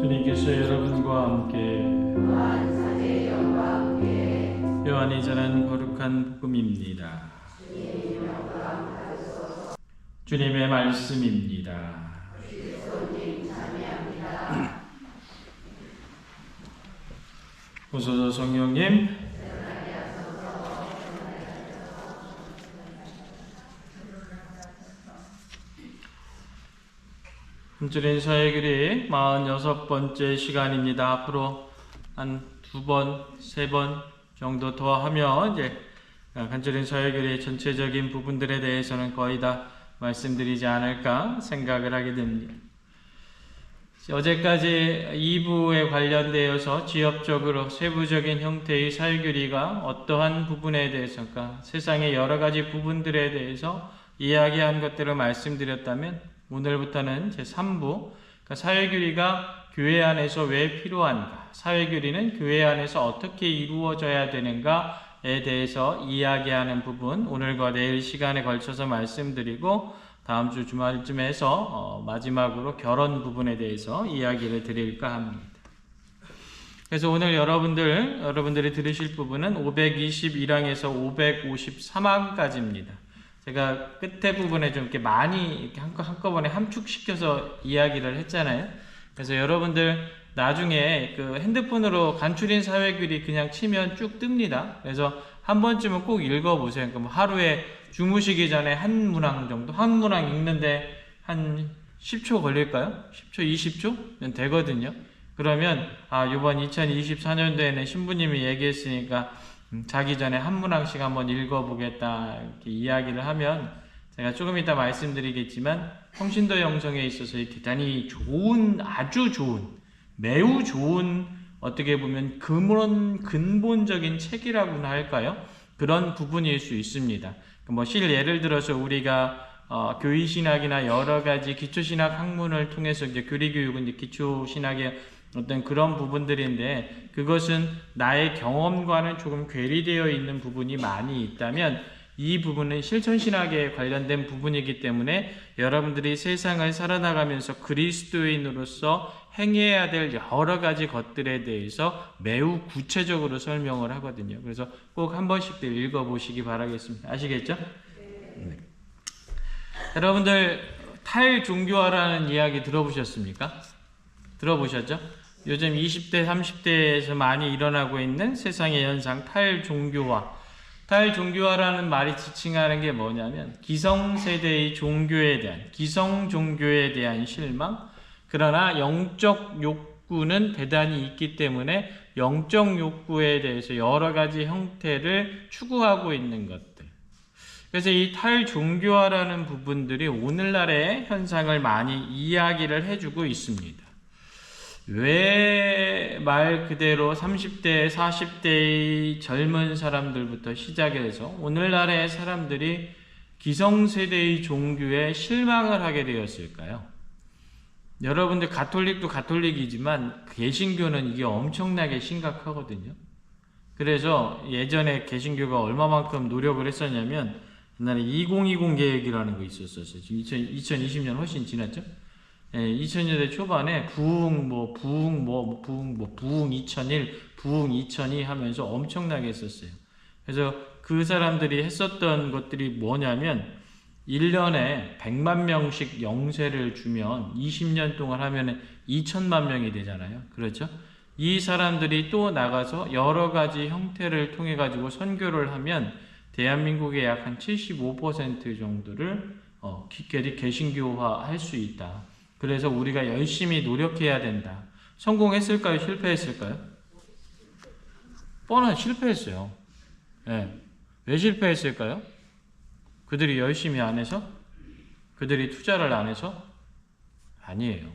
주님께서 여러분과 함께 요한이 전한 거룩한 복음입니다. 주님의 말씀입니다. 오소서 성령님. 한주린 서예글이 46번째 시간입니다. 앞으로 한 2번, 3번 정도 더 하면 이제 한주린 서예글의 전체적인 부분들에 대해서는 거의 다 말씀드리지 않을까 생각을 하게 됩니다. 어제까지 2부에 관련되어서 지엽적으로 세부적인 형태의 사회교리가 어떠한 부분에 대해서, 그러니까 세상의 여러 가지 부분들에 대해서 이야기한 것들을 말씀드렸다면, 오늘부터는 제3부, 그러니까 사회교리가 교회 안에서 왜 필요한가, 사회교리는 교회 안에서 어떻게 이루어져야 되는가에 대해서 이야기하는 부분, 오늘과 내일 시간에 걸쳐서 말씀드리고, 다음 주 주말쯤 해서 마지막으로 결혼 부분에 대해서 이야기를 드릴까 합니다. 그래서 오늘 여러분들이 들으실 부분은 521항에서 553항까지입니다. 제가 끝에 부분에 좀 이렇게 많이 이렇게 한꺼번에 함축시켜서 이야기를 했잖아요. 그래서 여러분들 나중에 그 핸드폰으로 간추린 사회교리 그냥 치면 쭉 뜹니다. 그래서 한 번쯤은 꼭 읽어보세요. 그러니까 뭐 하루에 주무시기 전에 한 문항 정도, 한 문항 읽는데 한 10초 걸릴까요? 10초, 20초면 되거든요. 그러면 이번 2024년도에는 신부님이 얘기했으니까 자기 전에 한 문항씩 한번 읽어보겠다 이렇게 이야기를 하면, 제가 조금 이따 말씀드리겠지만 평신도 영성에 있어서 대단히 좋은, 아주 좋은, 매우 좋은, 어떻게 보면 근본적인 책이라고나 할까요? 그런 부분일 수 있습니다. 예를 들어서 우리가 교의신학이나 여러 가지 기초신학 학문을 통해서 이제 교리교육은 이제 기초신학의 어떤 그런 부분들인데, 그것은 나의 경험과는 조금 괴리되어 있는 부분이 많이 있다면, 이 부분은 실천신학에 관련된 부분이기 때문에 여러분들이 세상을 살아나가면서 그리스도인으로서 행해야 될 여러 가지 것들에 대해서 매우 구체적으로 설명을 하거든요. 그래서 꼭 한 번씩들 읽어보시기 바라겠습니다. 아시겠죠? 네. 여러분들 탈종교화라는 이야기 들어보셨습니까? 들어보셨죠? 요즘 20대, 30대에서 많이 일어나고 있는 세상의 현상, 탈종교화. 탈종교화라는 말이 지칭하는 게 뭐냐면, 기성세대의 종교에 대한, 기성종교에 대한 실망, 그러나 영적 욕구는 대단히 있기 때문에 영적 욕구에 대해서 여러 가지 형태를 추구하고 있는 것들. 그래서 이 탈종교화라는 부분들이 오늘날의 현상을 많이 이야기를 해주고 있습니다. 왜 말 그대로 30대, 40대의 젊은 사람들부터 시작해서 오늘날의 사람들이 기성세대의 종교에 실망을 하게 되었을까요? 여러분들 가톨릭도 가톨릭이지만 개신교는 이게 엄청나게 심각하거든요. 그래서 예전에 개신교가 얼마만큼 노력을 했었냐면, 옛날에 2020 계획이라는 거 있었어요. 지금 2020년 훨씬 지났죠? 2000년대 초반에 부흥 2001, 부흥 2002 하면서 엄청나게 했었어요. 그래서 그 사람들이 했었던 것들이 뭐냐면, 1년에 100만 명씩 영세를 주면 20년 동안 하면 2천만 명이 되잖아요. 그렇죠? 이 사람들이 또 나가서 여러 가지 형태를 통해 가지고 선교를 하면 대한민국의 약 한 75% 정도를 개신교화 할 수 있다. 그래서 우리가 열심히 노력해야 된다. 성공했을까요? 실패했을까요? 뻔한 실패했어요. 네. 왜 실패했을까요? 그들이 열심히 안 해서? 그들이 투자를 안 해서? 아니에요.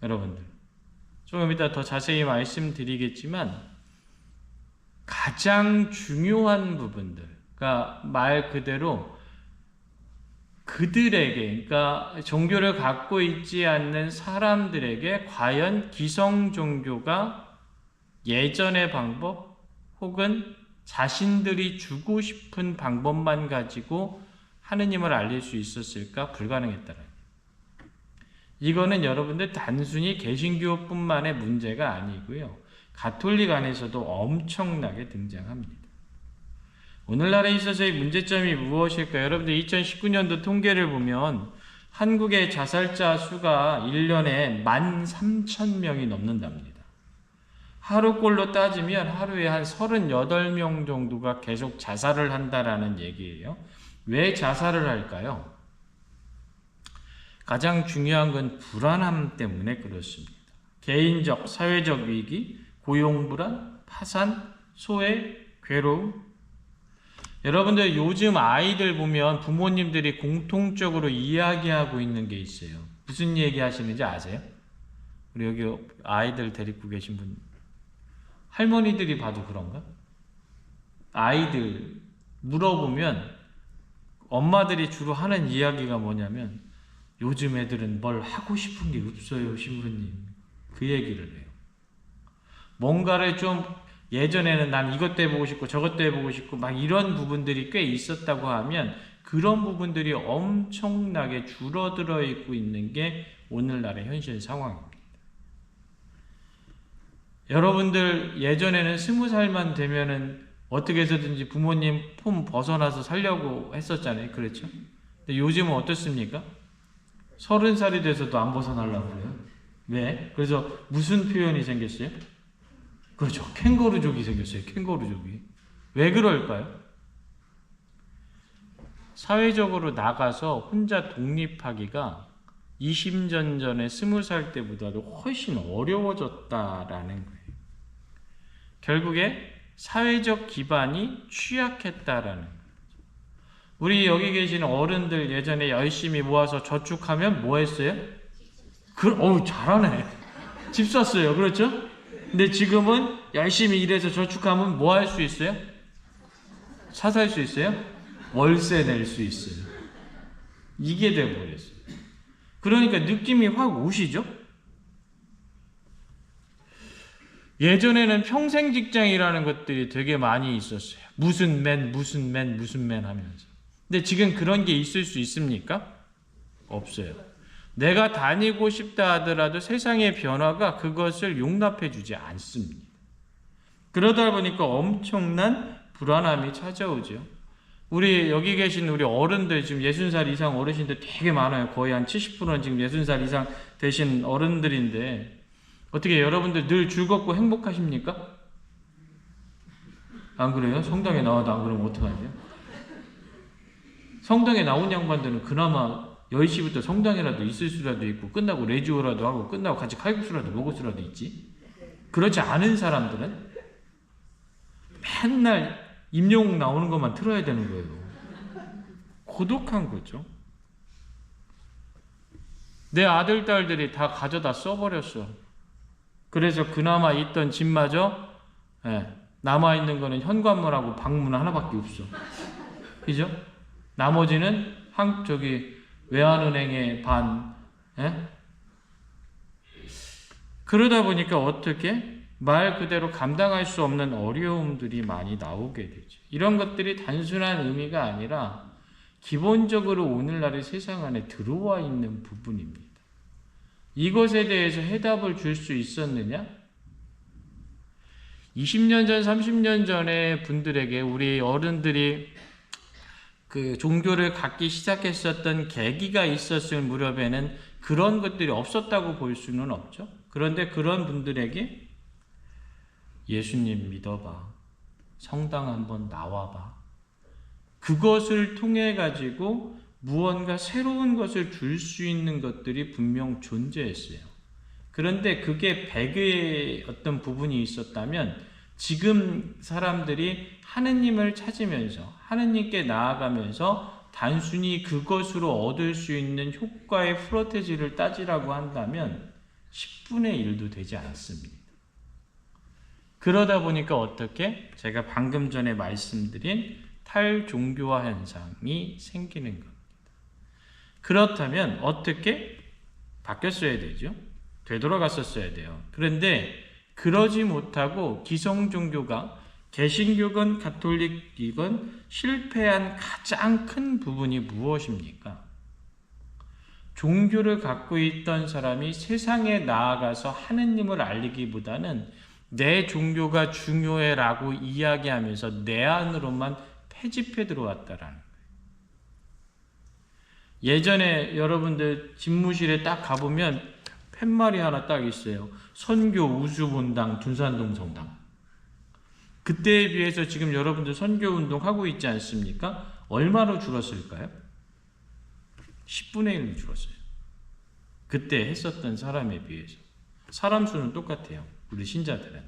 여러분들, 조금 이따 더 자세히 말씀드리겠지만, 가장 중요한 부분들, 그러니까 말 그대로 그들에게, 그러니까 종교를 갖고 있지 않는 사람들에게 과연 기성 종교가 예전의 방법 혹은 자신들이 주고 싶은 방법만 가지고 하느님을 알릴 수 있었을까? 불가능했다라는. 이거는 여러분들 단순히 개신교뿐만의 문제가 아니고요. 가톨릭 안에서도 엄청나게 등장합니다. 오늘날에 있어서의 문제점이 무엇일까요? 여러분들 2019년도 통계를 보면 한국의 자살자 수가 1년에 13,000명이 넘는답니다. 하루꼴로 따지면 하루에 한 38명 정도가 계속 자살을 한다라는 얘기예요. 왜 자살을 할까요? 가장 중요한 건 불안함 때문에 그렇습니다. 개인적, 사회적 위기, 고용불안, 파산, 소외, 괴로움. 여러분들 요즘 아이들 보면 부모님들이 공통적으로 이야기하고 있는 게 있어요. 무슨 얘기 하시는지 아세요? 우리 여기 아이들 데리고 계신 분, 할머니들이 봐도 그런가? 아이들 물어보면 엄마들이 주로 하는 이야기가 뭐냐면 요즘 애들은 뭘 하고 싶은 게 없어요, 신부님. 그 얘기를 해요. 뭔가를 좀 예전에는 난 이것도 해보고 싶고 저것도 해보고 싶고 막 이런 부분들이 꽤 있었다고 하면 그런 부분들이 엄청나게 줄어들어 있고 있는 게 오늘날의 현실 상황입니다. 여러분들 예전에는 20살만 되면은 어떻게 해서든지 부모님 품 벗어나서 살려고 했었잖아요. 그렇죠? 근데 요즘은 어떻습니까? 30살이 돼서도 안 벗어나려고 그래요. 왜? 그래서 무슨 표현이 생겼어요? 그렇죠. 캥거루족이 생겼어요. 캥거루족이. 왜 그럴까요? 사회적으로 나가서 혼자 독립하기가 20년 전에 20살 때보다도 훨씬 어려워졌다라는 거예요. 결국에 사회적 기반이 취약했다라는 거예요. 우리 여기 계시는 어른들 예전에 열심히 모아서 저축하면 뭐 했어요? 잘하네. 집 샀어요. 그렇죠? 근데 지금은 열심히 일해서 저축하면 뭐 할 수 있어요? 차 살 수 있어요? 월세 낼 수 있어요. 이게 돼버렸어요. 그러니까 느낌이 확 오시죠? 예전에는 평생 직장이라는 것들이 되게 많이 있었어요. 무슨 맨 하면서. 근데 지금 그런 게 있을 수 있습니까? 없어요. 내가 다니고 싶다 하더라도 세상의 변화가 그것을 용납해 주지 않습니다. 그러다 보니까 엄청난 불안함이 찾아오죠. 우리 여기 계신 우리 어른들 지금 60살 이상 어르신들 되게 많아요. 거의 한 70%는 지금 60살 이상 되신 어른들인데 어떻게 여러분들 늘 즐겁고 행복하십니까? 안 그래요? 성당에 나와도 안 그러면 어떡하죠? 성당에 나온 양반들은 그나마 10시부터 성당이라도 있을 수라도 있고 끝나고 레지오라도 하고 끝나고 같이 칼국수라도 먹을 수라도 있지. 그렇지 않은 사람들은 맨날 임영웅 나오는 것만 틀어야 되는 거예요. 고독한 거죠. 내 아들, 딸들이 다 가져다 써버렸어. 그래서 그나마 있던 집마저 남아있는 거는 현관문하고 방문 하나밖에 없어. 그죠? 나머지는 외환은행의 반. 그러다 보니까 어떻게? 말 그대로 감당할 수 없는 어려움들이 많이 나오게 되죠. 이런 것들이 단순한 의미가 아니라 기본적으로 오늘날의 세상 안에 들어와 있는 부분입니다. 이것에 대해서 해답을 줄 수 있었느냐? 20년 전, 30년 전의 분들에게 우리 어른들이 그 종교를 갖기 시작했었던 계기가 있었을 무렵에는 그런 것들이 없었다고 볼 수는 없죠. 그런데 그런 분들에게 예수님 믿어봐. 성당 한번 나와봐. 그것을 통해 가지고 무언가 새로운 것을 줄 수 있는 것들이 분명 존재했어요. 그런데 그게 배교의 어떤 부분이 있었다면 지금 사람들이 하느님을 찾으면서 하느님께 나아가면서 단순히 그것으로 얻을 수 있는 효과의 프로테지를 따지라고 한다면 10분의 1도 되지 않습니다. 그러다 보니까 어떻게? 제가 방금 전에 말씀드린 탈종교화 현상이 생기는 겁니다. 그렇다면 어떻게? 바뀌었어야 되죠. 되돌아갔었어야 돼요. 그런데 그러지 못하고 기성종교가 개신교건 가톨릭이건 실패한 가장 큰 부분이 무엇입니까? 종교를 갖고 있던 사람이 세상에 나아가서 하느님을 알리기보다는 내 종교가 중요해라고 이야기하면서 내 안으로만 패집해 들어왔다라는 거예요. 예전에 여러분들 집무실에 딱 가보면 팻말이 하나 딱 있어요. 선교 우수본당 둔산동 성당. 그때에 비해서 지금 여러분들 선교 운동하고 있지 않습니까? 얼마로 줄었을까요? 10분의 1로 줄었어요. 그때 했었던 사람에 비해서. 사람 수는 똑같아요. 우리 신자들은.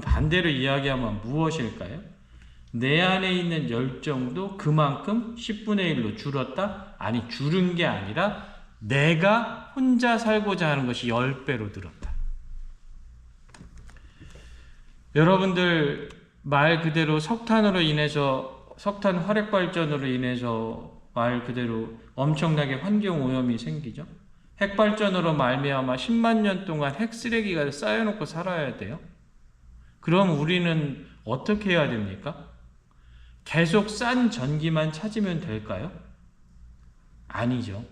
반대로 이야기하면 무엇일까요? 내 안에 있는 열정도 그만큼 10분의 1로 줄었다? 아니, 줄은 게 아니라 내가 혼자 살고자 하는 것이 10배로 늘었다. 여러분들 말 그대로 석탄 화력 발전으로 인해서 말 그대로 엄청나게 환경 오염이 생기죠. 핵 발전으로 말미암아 10만 년 동안 핵 쓰레기가 쌓여놓고 살아야 돼요. 그럼 우리는 어떻게 해야 됩니까? 계속 싼 전기만 찾으면 될까요? 아니죠.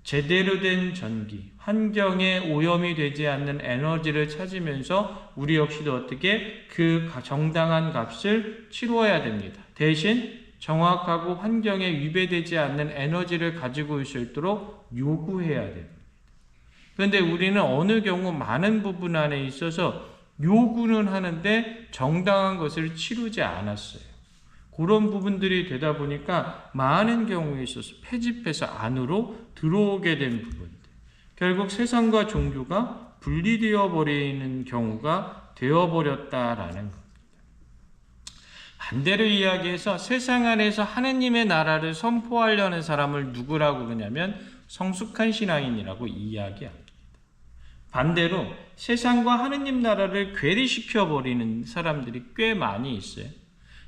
제대로 된 전기, 환경에 오염이 되지 않는 에너지를 찾으면서 우리 역시도 어떻게 그 정당한 값을 치루어야 됩니다. 대신 정확하고 환경에 위배되지 않는 에너지를 가지고 있을 수 있도록 요구해야 됩니다. 그런데 우리는 어느 경우 많은 부분 안에 있어서 요구는 하는데 정당한 것을 치르지 않았어요. 그런 부분들이 되다 보니까 많은 경우에 있어서 패집해서 안으로 들어오게 된 부분들. 결국 세상과 종교가 분리되어 버리는 경우가 되어버렸다라는 겁니다. 반대로 이야기해서 세상 안에서 하느님의 나라를 선포하려는 사람을 누구라고 그러냐면 성숙한 신앙인이라고 이야기합니다. 반대로 세상과 하느님 나라를 괴리시켜 버리는 사람들이 꽤 많이 있어요.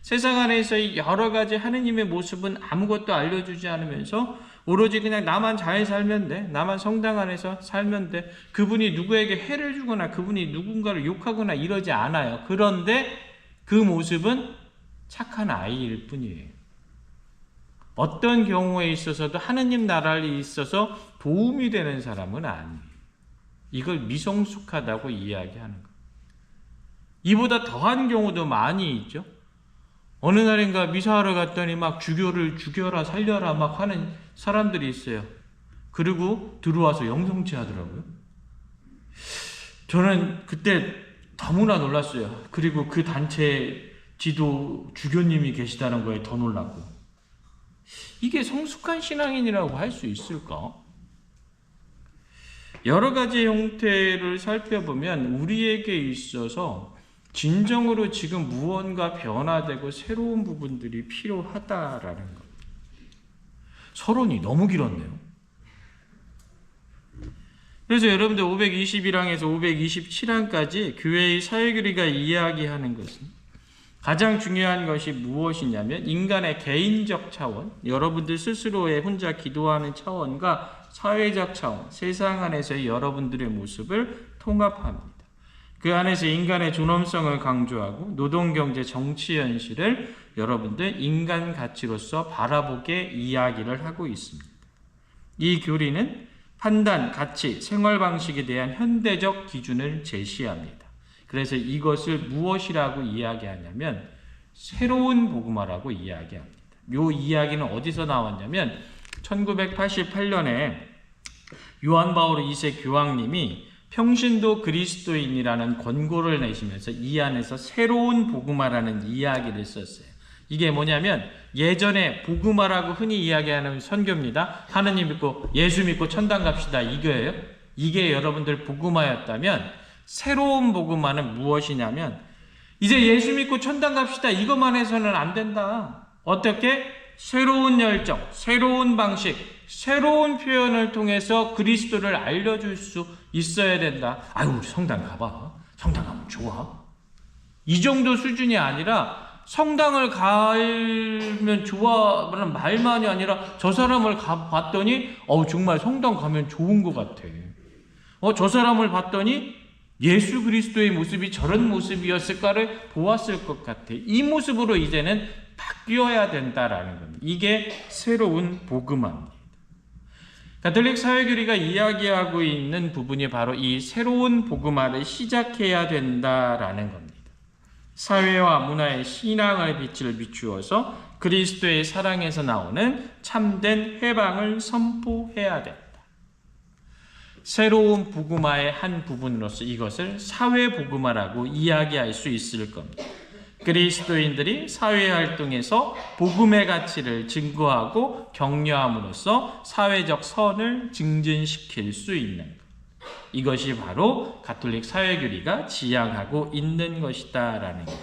세상 안에서의 여러 가지 하느님의 모습은 아무것도 알려주지 않으면서 오로지 그냥 나만 잘 살면 돼. 나만 성당 안에서 살면 돼. 그분이 누구에게 해를 주거나 그분이 누군가를 욕하거나 이러지 않아요. 그런데 그 모습은 착한 아이일 뿐이에요. 어떤 경우에 있어서도 하느님 나라에 있어서 도움이 되는 사람은 아니에요. 이걸 미성숙하다고 이야기하는 거예요. 이보다 더한 경우도 많이 있죠. 어느 날인가 미사하러 갔더니 막 주교를 죽여라 살려라 막 하는 사람들이 있어요. 그리고 들어와서 영성치 하더라고요. 저는 그때 너무나 놀랐어요. 그리고 그 단체 지도 주교님이 계시다는 거에 더 놀랐고. 이게 성숙한 신앙인이라고 할 수 있을까? 여러 가지 형태를 살펴보면 우리에게 있어서 진정으로 지금 무언가 변화되고 새로운 부분들이 필요하다라는 것. 서론이 너무 길었네요. 그래서 여러분들 521항에서 527항까지 교회의 사회교리가 이야기하는 것은 가장 중요한 것이 무엇이냐면 인간의 개인적 차원, 여러분들 스스로의 혼자 기도하는 차원과 사회적 차원, 세상 안에서의 여러분들의 모습을 통합합니다. 그 안에서 인간의 존엄성을 강조하고 노동, 경제, 정치 현실을 여러분들 인간 가치로서 바라보게 이야기를 하고 있습니다. 이 교리는 판단, 가치, 생활 방식에 대한 현대적 기준을 제시합니다. 그래서 이것을 무엇이라고 이야기하냐면 새로운 복음화라고 이야기합니다. 이 이야기는 어디서 나왔냐면 1988년에 요한 바오로 2세 교황님이 평신도 그리스도인이라는 권고를 내시면서 이 안에서 새로운 복음화라는 이야기를 썼어요. 이게 뭐냐면 예전에 복음화라고 흔히 이야기하는 선교입니다. 하느님 믿고 예수 믿고 천당 갑시다 이거예요. 이게 여러분들 복음화였다면 새로운 복음화는 무엇이냐면 이제 예수 믿고 천당 갑시다 이것만 해서는 안 된다. 어떻게? 새로운 열정, 새로운 방식, 새로운 표현을 통해서 그리스도를 알려줄 수 있어야 된다. 아유, 우리 성당 가봐. 성당 가면 좋아. 이 정도 수준이 아니라 성당을 가면 좋아라는 말만이 아니라 저 사람을 봤더니 정말 성당 가면 좋은 것 같아. 저 사람을 봤더니 예수 그리스도의 모습이 저런 모습이었을까를 보았을 것 같아. 이 모습으로 이제는 바뀌어야 된다라는 겁니다. 이게 새로운 복음화입니다. 가톨릭 사회교리가 이야기하고 있는 부분이 바로 이 새로운 복음화를 시작해야 된다라는 겁니다. 사회와 문화의 신앙의 빛을 비추어서 그리스도의 사랑에서 나오는 참된 해방을 선포해야 된다. 새로운 복음화의 한 부분으로서 이것을 사회 복음화라고 이야기할 수 있을 겁니다. 그리스도인들이 사회활동에서 복음의 가치를 증거하고 격려함으로써 사회적 선을 증진시킬 수 있는 것. 이것이 바로 가톨릭 사회교리가 지향하고 있는 것이다라는 거죠.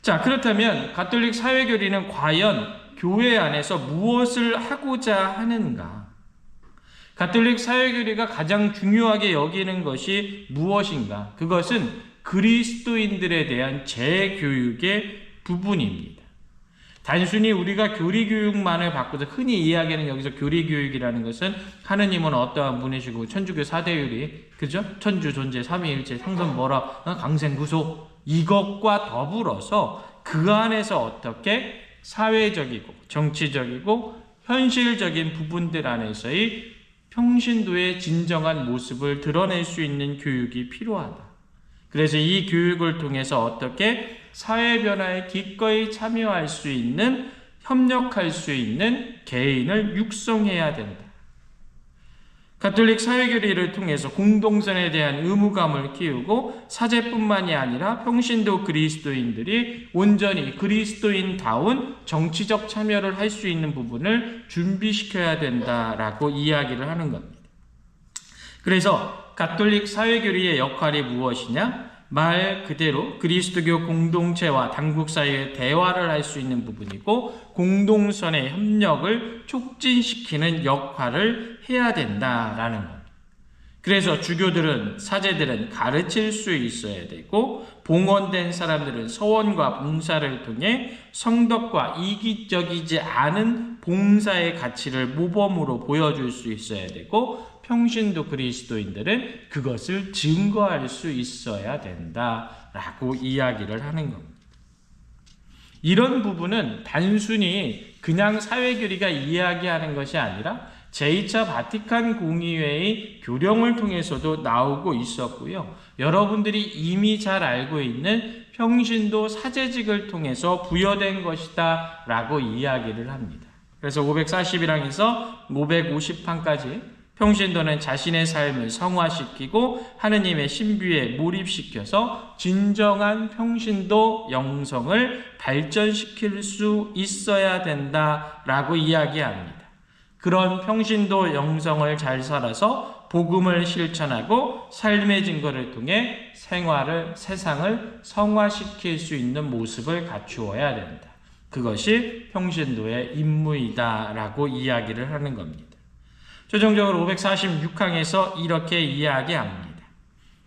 자, 그렇다면 가톨릭 사회교리는 과연 교회 안에서 무엇을 하고자 하는가? 가톨릭 사회교리가 가장 중요하게 여기는 것이 무엇인가? 그것은 그리스도인들에 대한 재교육의 부분입니다. 단순히 우리가 교리교육만을 받고서 흔히 이야기하는 여기서 교리교육이라는 것은 하느님은 어떠한 분이시고 천주교 4대율이 그죠? 천주 존재 삼위일체 성선 뭐라 강생구속 이것과 더불어서 그 안에서 어떻게 사회적이고 정치적이고 현실적인 부분들 안에서의 평신도의 진정한 모습을 드러낼 수 있는 교육이 필요하다. 그래서 이 교육을 통해서 어떻게 사회 변화에 기꺼이 참여할 수 있는, 협력할 수 있는 개인을 육성해야 된다. 가톨릭 사회교리를 통해서 공동선에 대한 의무감을 키우고 사제뿐만이 아니라 평신도 그리스도인들이 온전히 그리스도인다운 정치적 참여를 할 수 있는 부분을 준비시켜야 된다라고 이야기를 하는 겁니다. 그래서 가톨릭 사회교리의 역할이 무엇이냐? 말 그대로 그리스도교 공동체와 당국 사이의 대화를 할 수 있는 부분이고 공동선의 협력을 촉진시키는 역할을 해야 된다라는 것. 그래서 주교들은 사제들은 가르칠 수 있어야 되고 봉헌된 사람들은 서원과 봉사를 통해 성덕과 이기적이지 않은 봉사의 가치를 모범으로 보여줄 수 있어야 되고 평신도 그리스도인들은 그것을 증거할 수 있어야 된다라고 이야기를 하는 겁니다. 이런 부분은 단순히 그냥 사회교리가 이야기하는 것이 아니라 제2차 바티칸 공의회의 교령을 통해서도 나오고 있었고요. 여러분들이 이미 잘 알고 있는 평신도 사제직을 통해서 부여된 것이다 라고 이야기를 합니다. 그래서 540일항에서 550항까지 평신도는 자신의 삶을 성화시키고 하느님의 신비에 몰입시켜서 진정한 평신도 영성을 발전시킬 수 있어야 된다라고 이야기합니다. 그런 평신도 영성을 잘 살아서 복음을 실천하고 삶의 증거를 통해 세상을 성화시킬 수 있는 모습을 갖추어야 된다. 그것이 평신도의 임무이다라고 이야기를 하는 겁니다. 최종적으로 546항에서 이렇게 이야기합니다.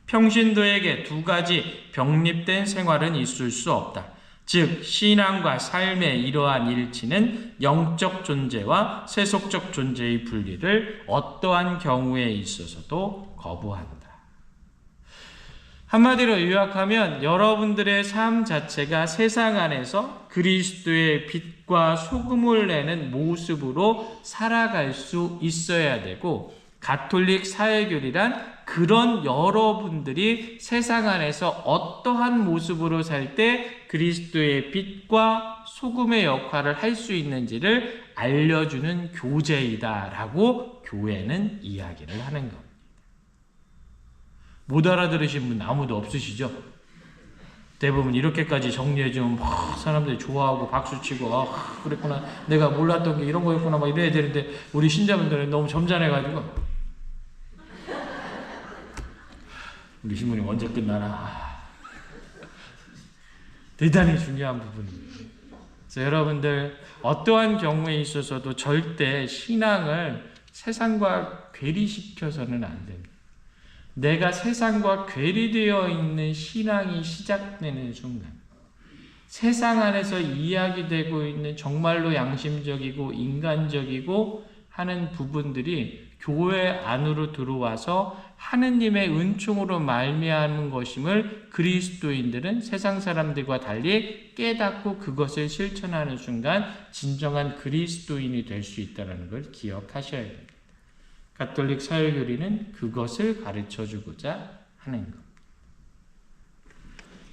평신도에게 두 가지 병립된 생활은 있을 수 없다. 즉 신앙과 삶의 이러한 일치는 영적 존재와 세속적 존재의 분리를 어떠한 경우에 있어서도 거부한다. 한마디로 요약하면 여러분들의 삶 자체가 세상 안에서 그리스도의 빛과 소금을 내는 모습으로 살아갈 수 있어야 되고 가톨릭 사회교리란 그런 여러분들이 세상 안에서 어떠한 모습으로 살 때 그리스도의 빛과 소금의 역할을 할 수 있는지를 알려주는 교재이다라고 교회는 이야기를 하는 겁니다. 못 알아들으신 분 아무도 없으시죠? 대부분 이렇게까지 정리해주면 막 사람들이 좋아하고 박수치고 그랬구나 내가 몰랐던 게 이런 거였구나 막 이래야 되는데 우리 신자분들은 너무 점잖해가지고 우리 신부님 언제 끝나나 대단히 중요한 부분입니다. 그래서 여러분들 어떠한 경우에 있어서도 절대 신앙을 세상과 괴리시켜서는 안 됩니다. 내가 세상과 괴리되어 있는 신앙이 시작되는 순간 세상 안에서 이야기되고 있는 정말로 양심적이고 인간적이고 하는 부분들이 교회 안으로 들어와서 하느님의 은총으로 말미암은 것임을 그리스도인들은 세상 사람들과 달리 깨닫고 그것을 실천하는 순간 진정한 그리스도인이 될 수 있다는 걸 기억하셔야 됩니다. 가톨릭 사회교리는 그것을 가르쳐주고자 하는 것.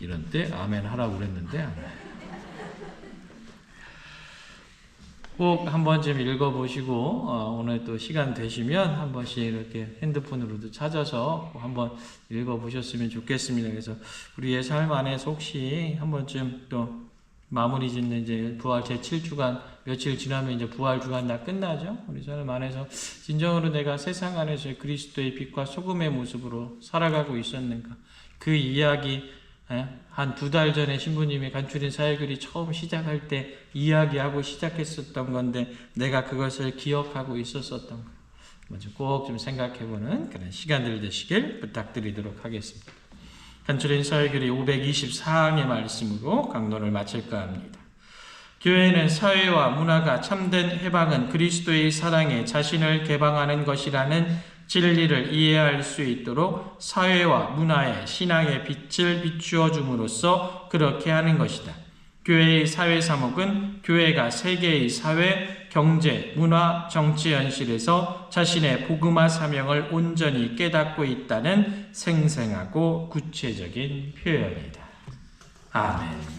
이런 때 아멘 하라고 그랬는데 꼭 한 번쯤 읽어보시고 오늘 또 시간 되시면 한 번씩 이렇게 핸드폰으로도 찾아서 한번 읽어보셨으면 좋겠습니다. 그래서 우리의 삶 안에서 혹시 한 번쯤 또 마무리 짓는 이제 부활 제7주간 며칠 지나면 이제 부활 주간 다 끝나죠. 우리 삶 안에서 진정으로 내가 세상 안에서 그리스도의 빛과 소금의 모습으로 살아가고 있었는가? 그 이야기 한 2달 전에 신부님이 간추린 사회교리 처음 시작할 때 이야기하고 시작했었던 건데 내가 그것을 기억하고 있었었던 거 먼저 꼭 좀 생각해보는 그런 시간들 되시길 부탁드리도록 하겠습니다. 간추린 사회교리 524항의 말씀으로 강론을 마칠까 합니다. 교회는 사회와 문화가 참된 해방은 그리스도의 사랑에 자신을 개방하는 것이라는 진리를 이해할 수 있도록 사회와 문화에 신앙의 빛을 비추어 줌으로써 그렇게 하는 것이다. 교회의 사회 사목은 교회가 세계의 사회, 경제, 문화, 정치 현실에서 자신의 복음화 사명을 온전히 깨닫고 있다는 생생하고 구체적인 표현이다. 아멘.